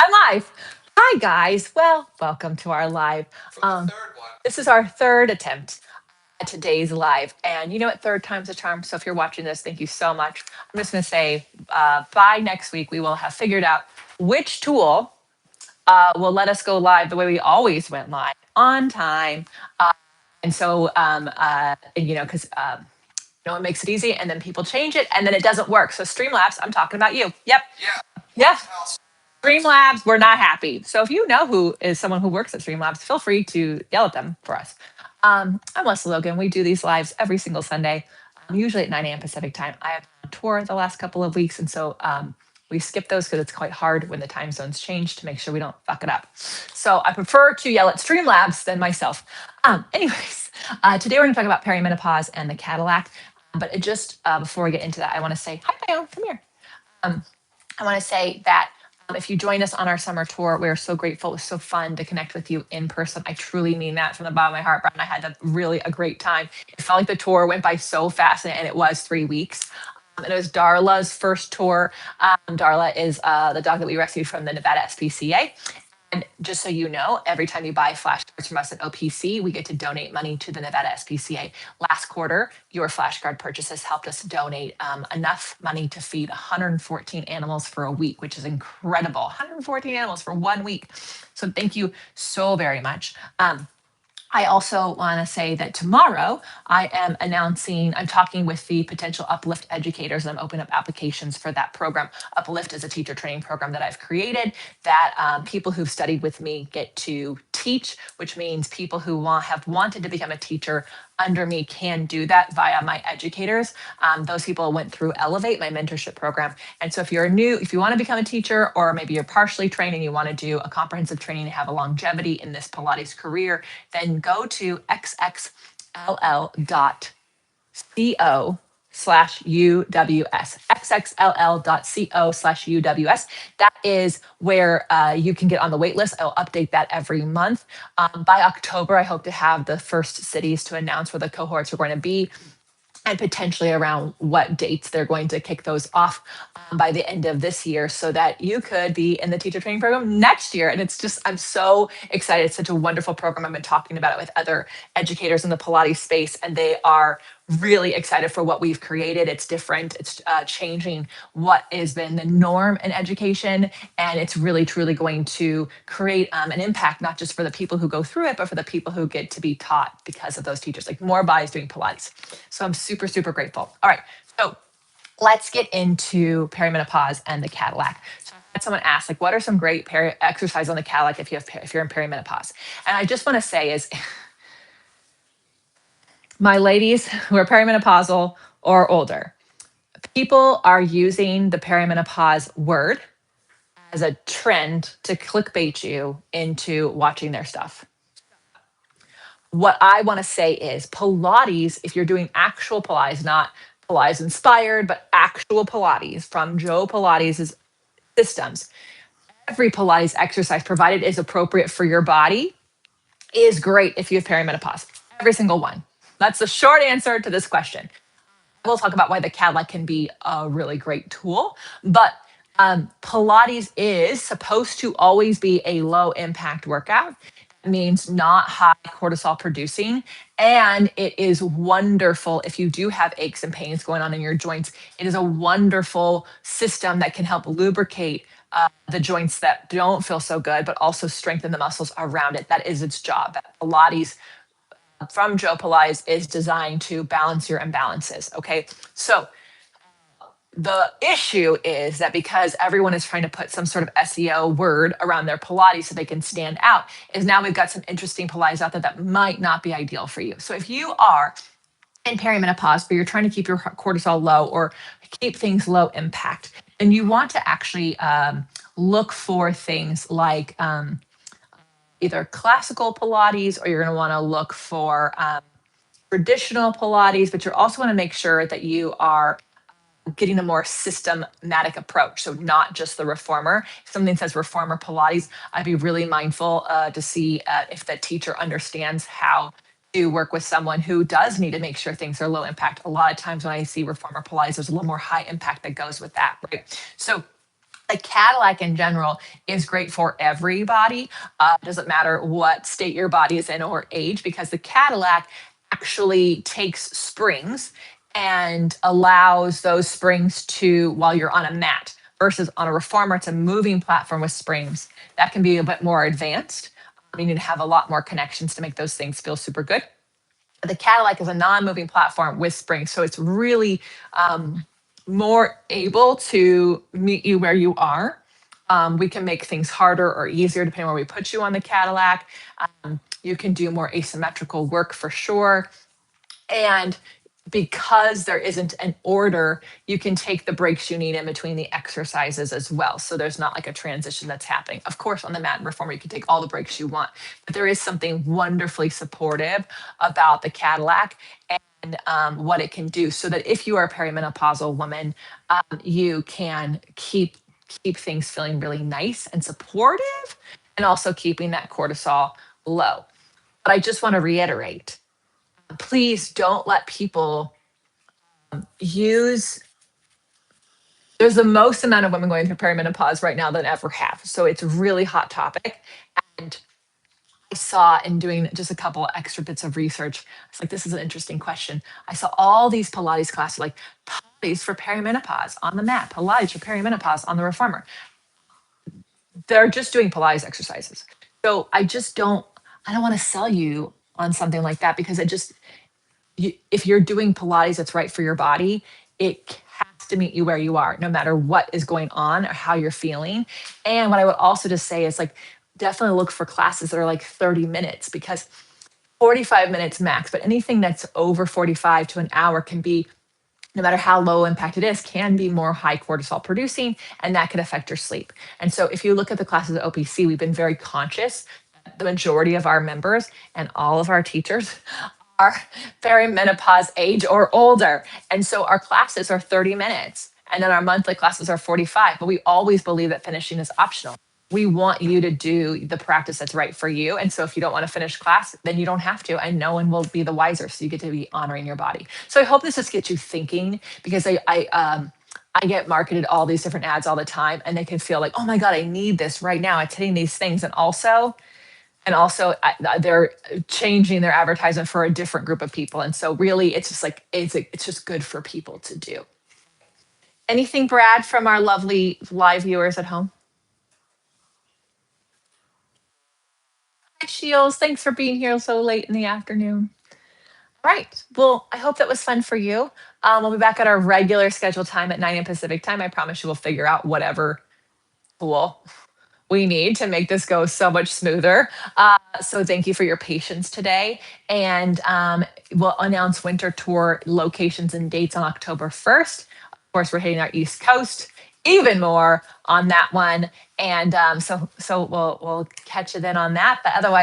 I'm live. Hi, guys. Well, welcome to our live. This is our third attempt at today's live. And you know what? Third time's a charm. So if you're watching this, thank you so much. I'm just going to say by next week, we will have figured out which tool will let us go live the way we always went live on time. And so, because no one makes it easy and then people change it and then it doesn't work. So, Streamlabs, I'm talking about you. Yep. Yep. Streamlabs, we're not happy. So if you know who is someone who works at Streamlabs, feel free to yell at them for us. I'm Lesley Logan. We do these lives every single Sunday, usually at 9 a.m. Pacific time. I have been on tour the last couple of weeks, and so we skip those because it's quite hard when the time zones change to make sure we don't fuck it up. So I prefer to yell at Streamlabs than myself. Anyways, today we're going to talk about perimenopause and the Cadillac. But before we get into that, I want to say, hi, Bio, come here. I want to say that if you joined us on our summer tour, we are so grateful. It was so fun to connect with you in person. I truly mean that from the bottom of my heart, Brad. And I had a great time. It felt like the tour went by so fast, and it was 3 weeks. And it was Darla's first tour. Darla is the dog that we rescued from the Nevada SPCA. And just so you know, every time you buy flashcards from us at OPC, we get to donate money to the Nevada SPCA. Last quarter, your flashcard purchases helped us donate enough money to feed 114 animals for a week, which is incredible. 114 animals for 1 week. So thank you so very much. I also want to say that tomorrow I'm talking with the potential Uplift educators, and I'm opening up applications for that program. Uplift is a teacher training program that I've created that people who've studied with me get to teach, which means people who have wanted to become a teacher under me can do that via my educators. Those people went through Elevate, my mentorship program. And so if you want to become a teacher, or maybe you're partially trained and you want to do a comprehensive training to have a longevity in this Pilates career, then go to xxll.co/UWS, xxll.co/UWS. That is where you can get on the wait list. I'll update that every month. By October, I hope to have the first cities to announce where the cohorts are going to be, and potentially around what dates they're going to kick those off by the end of this year, so that you could be in the teacher training program next year. And I'm so excited. It's such a wonderful program. I've been talking about it with other educators in the Pilates space, and they are really excited for what we've created. It's different. It's changing what has been the norm in education. And it's really, truly going to create an impact, not just for the people who go through it, but for the people who get to be taught because of those teachers, like more bodies doing Pilates. So I'm super, super grateful. All right. So let's get into perimenopause and the Cadillac. So I had someone ask, like, what are some great exercise on the Cadillac if you're in perimenopause? And I just want to say is, my ladies who are perimenopausal or older, people are using the perimenopause word as a trend to clickbait you into watching their stuff. What I want to say is Pilates, if you're doing actual Pilates, not Pilates inspired, but actual Pilates from Joe Pilates' systems, every Pilates exercise, provided is appropriate for your body, is great if you have perimenopause. Every single one. That's the short answer to this question. We'll talk about why the Cadillac can be a really great tool, but Pilates is supposed to always be a low impact workout. It means not high cortisol producing. And it is wonderful if you do have aches and pains going on in your joints. It is a wonderful system that can help lubricate the joints that don't feel so good, but also strengthen the muscles around it. That is its job. Pilates from Joe Pilates is designed to balance your imbalances. Okay. So the issue is that because everyone is trying to put some sort of SEO word around their Pilates so they can stand out, is now we've got some interesting Pilates out there that might not be ideal for you. So if you are in perimenopause, but you're trying to keep your cortisol low or keep things low impact, and you want to actually look for things like either classical Pilates, or you're going to want to look for traditional Pilates, but you also want to make sure that you are getting a more systematic approach. So not just the reformer. If something says reformer Pilates, I'd be really mindful to see if the teacher understands how to work with someone who does need to make sure things are low impact. A lot of times when I see reformer Pilates, there's a little more high impact that goes with that, right? So The Cadillac in general is great for everybody. Doesn't matter what state your body is in or age, because the Cadillac actually takes springs and allows those springs to, while you're on a mat, versus on a reformer, it's a moving platform with springs. That can be a bit more advanced. You need to have a lot more connections to make those things feel super good. The Cadillac is a non-moving platform with springs, so it's really more able to meet you where you are. We can make things harder or easier depending on where we put you on the Cadillac. You can do more asymmetrical work for sure. And because there isn't an order, you can take the breaks you need in between the exercises as well. So there's not like a transition that's happening. Of course, on the mat and reformer, you can take all the breaks you want, but there is something wonderfully supportive about the Cadillac and what it can do, so that if you are a perimenopausal woman, you can keep things feeling really nice and supportive, and also keeping that cortisol low. But I just want to reiterate, please don't let people use, there's the most amount of women going through perimenopause right now than ever have. So it's a really hot topic. And I saw, in doing just a couple extra bits of research, it's like, this is an interesting question. I saw all these Pilates classes, like Pilates for perimenopause on the mat, Pilates for perimenopause on the reformer. They're just doing Pilates exercises. So I don't want to sell you on something like that, because if you're doing Pilates that's right for your body, it has to meet you where you are, no matter what is going on or how you're feeling. And what I would also just say is, like, definitely look for classes that are like 30 minutes, because 45 minutes max, but anything that's over 45 to an hour can be, no matter how low impact it is, can be more high cortisol producing, and that can affect your sleep. And so if you look at the classes at OPC, we've been very conscious. The majority of our members and all of our teachers are perimenopause age or older. And so our classes are 30 minutes, and then our monthly classes are 45. But we always believe that finishing is optional. We want you to do the practice that's right for you. And so if you don't want to finish class, then you don't have to, and no one will be the wiser. So you get to be honoring your body. So I hope this just gets you thinking, because I get marketed all these different ads all the time, and they can feel like, oh my God, I need this right now. It's hitting these things. And also they're changing their advertisement for a different group of people. And so really, it's just like, it's just good for people to do. Anything, Brad, from our lovely live viewers at home? Hi, Shields. Thanks for being here so late in the afternoon. All right. Well, I hope that was fun for you. We'll be back at our regular scheduled time at 9 a.m. Pacific time. I promise you we'll figure out whatever tool we need to make this go so much smoother. So thank you for your patience today. And we'll announce winter tour locations and dates on October 1st. Of course, we're hitting our East Coast even more on that one. And so we'll catch you then on that. But otherwise,